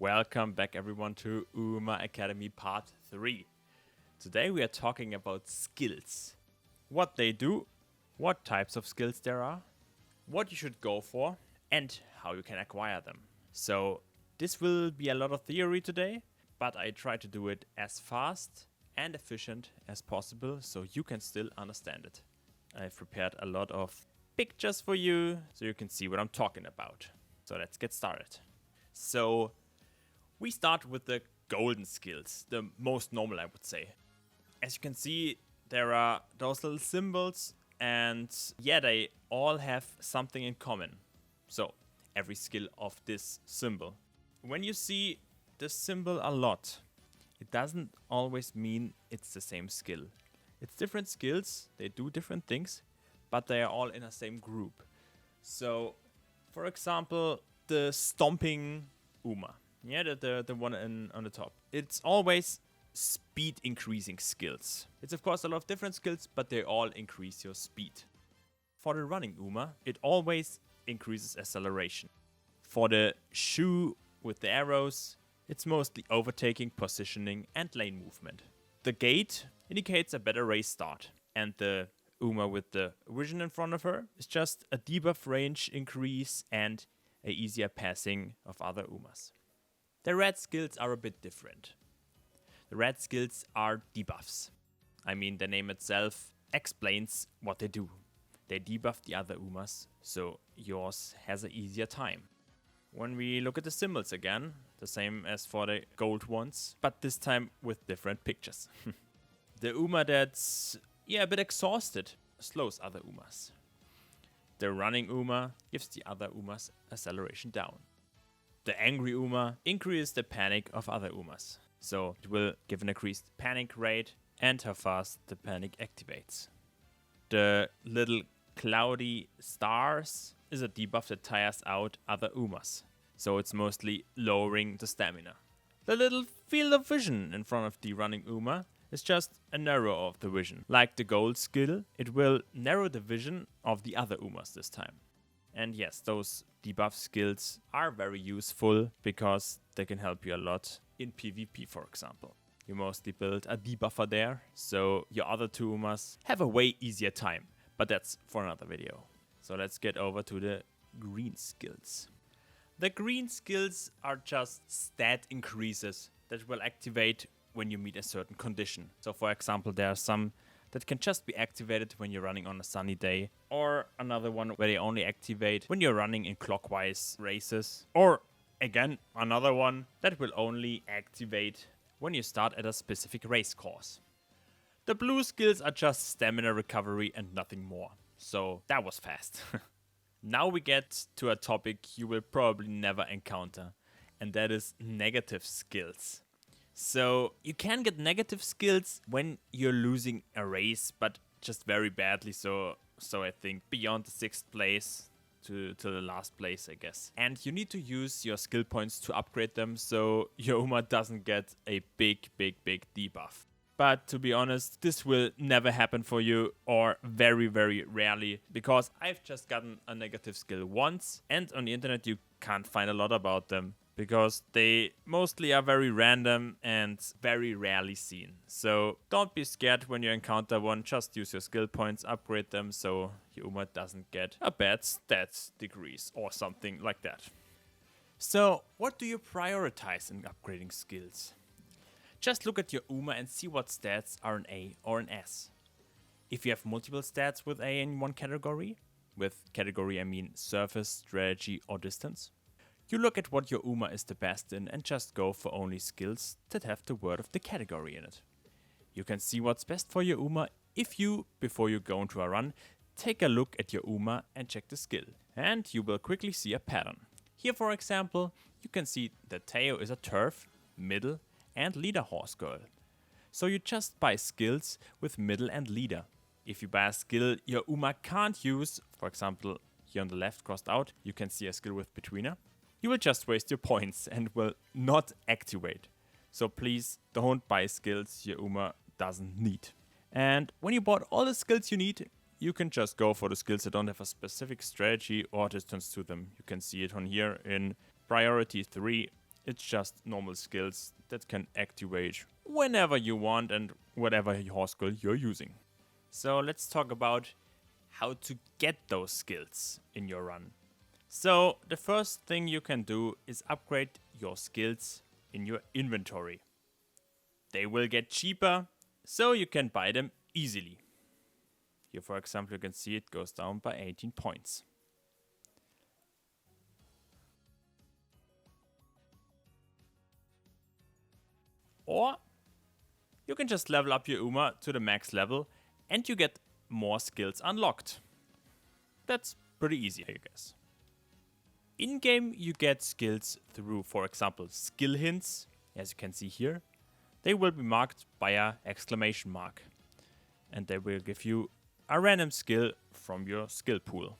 Welcome back everyone to Uma Academy Part 3. Today we are talking about skills. What they do, what types of skills there are, what you should go for, and how you can acquire them. So this will be a lot of theory today, but I try to do it as fast and efficient as possible so you can still understand it. I've prepared a lot of pictures for you so you can see what I'm talking about. So let's get started. So we start with the golden skills, the most normal I would say. As you can see, there are those little symbols and yeah, they all have something in common. So every skill of this symbol. When you see this symbol a lot, it doesn't always mean it's the same skill. It's different skills, they do different things, but they are all in the same group. So, for example, the stomping Uma. Yeah, the one on the top. It's always speed increasing skills. It's of course a lot of different skills, but they all increase your speed. For the running Uma, it always increases acceleration. For the shoe with the arrows, it's mostly overtaking, positioning, and lane movement. The gate indicates a better race start, and the Uma with the vision in front of her is just a debuff range increase and a easier passing of other Umas. The red skills are a bit different. The red skills are debuffs. I mean, the name itself explains what they do. They debuff the other Umas, so yours has an easier time. When we look at the symbols again, the same as for the gold ones, but this time with different pictures. The Uma that's a bit exhausted slows other Umas. The running Uma gives the other Umas acceleration down. The angry Uma increases the panic of other Umas, so it will give an increased panic rate and how fast the panic activates. The little cloudy stars is a debuff that tires out other Umas, so it's mostly lowering the stamina. The little field of vision in front of the running Uma is just a narrow of the vision. Like the gold skill, it will narrow the vision of the other Umas this time. And yes, those debuff skills are very useful because they can help you a lot in PvP, for example. You mostly build a debuffer there, so your other two Umas have a way easier time. But that's for another video. So let's get over to the green skills. The green skills are just stat increases that will activate when you meet a certain condition. So for example, there are some that can just be activated when you're running on a sunny day, or another one where they only activate when you're running in clockwise races, or again, another one that will only activate when you start at a specific race course. The blue skills are just stamina recovery and nothing more. So that was fast. Now we get to a topic you will probably never encounter, and that is negative skills. So you can get negative skills when you're losing a race, but just very badly. So I think beyond the 6th place to the last place, I guess. And you need to use your skill points to upgrade them so your Uma doesn't get a big debuff. But to be honest, this will never happen for you, or very rarely, because I've just gotten a negative skill once, and on the internet you can't find a lot about them, because they mostly are very random and very rarely seen. So don't be scared when you encounter one, just use your skill points, upgrade them so your Uma doesn't get a bad stats decrease or something like that. So what do you prioritize in upgrading skills? Just look at your Uma and see what stats are an A or an S. If you have multiple stats with A in one category, with category I mean surface, strategy or distance, you look at what your Uma is the best in and just go for only skills that have the word of the category in it. You can see what's best for your Uma if you, before you go into a run, take a look at your Uma and check the skill, and you will quickly see a pattern. Here for example, you can see that Teo is a turf, middle, and leader horse girl. So you just buy skills with middle and leader. If you buy a skill your Uma can't use, for example here on the left crossed out, you can see a skill with betweener, you will just waste your points and will not activate. So please don't buy skills your Uma doesn't need. And when you bought all the skills you need, you can just go for the skills that don't have a specific strategy or distance to them. You can see it on here in priority 3. It's just normal skills that can activate whenever you want and whatever horse skill you're using. So let's talk about how to get those skills in your run. So the first thing you can do is upgrade your skills in your inventory. They will get cheaper, so you can buy them easily. Here, for example, you can see it goes down by 18 points. Or you can just level up your Uma to the max level and you get more skills unlocked. That's pretty easy, I guess. In-game, you get skills through, for example, skill hints, as you can see here. They will be marked by an exclamation mark. And they will give you a random skill from your skill pool.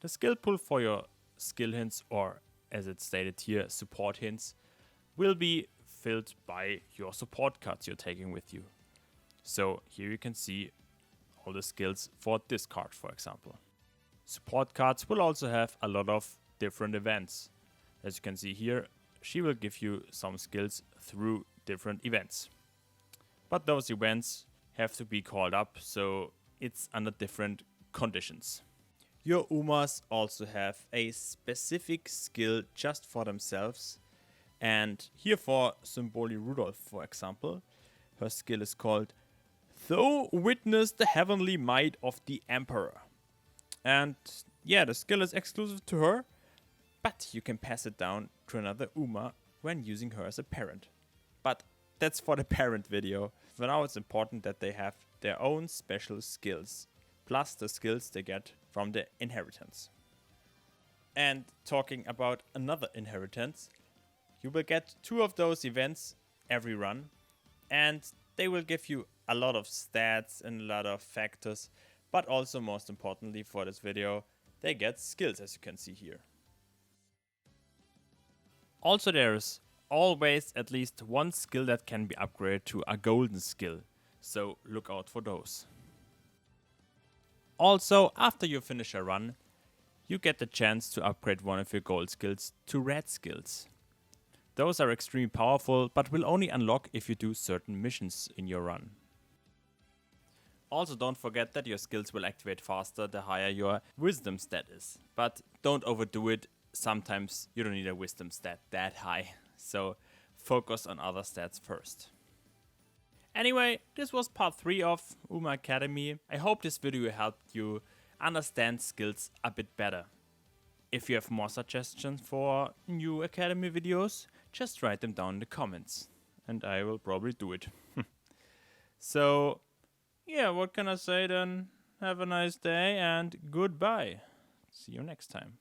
The skill pool for your skill hints, or as it's stated here, support hints, will be filled by your support cards you're taking with you. So here you can see all the skills for this card, for example. Support cards will also have a lot of different events. As you can see here, she will give you some skills through different events. But those events have to be called up, so it's under different conditions. Your Umas also have a specific skill just for themselves. And here for Symboli Rudolph, for example, her skill is called Thou Witness the Heavenly Might of the Emperor. And yeah, the skill is exclusive to her, but you can pass it down to another Uma when using her as a parent. But that's for the parent video. For now it's important that they have their own special skills, plus the skills they get from the inheritance. And talking about another inheritance, you will get 2 of those events every run, and they will give you a lot of stats and a lot of factors, but also most importantly for this video, they get skills, as you can see here. Also, there's always at least one skill that can be upgraded to a golden skill, so look out for those. Also, after you finish a run, you get the chance to upgrade one of your gold skills to red skills. Those are extremely powerful, but will only unlock if you do certain missions in your run. Also, don't forget that your skills will activate faster the higher your wisdom stat is. But don't overdo it. Sometimes you don't need a wisdom stat that high. So focus on other stats first. Anyway, this was part 3 of Uma Academy. I hope this video helped you understand skills a bit better. If you have more suggestions for new Academy videos, just write them down in the comments. And I will probably do it. So, yeah, what can I say then? Have a nice day and goodbye. See you next time.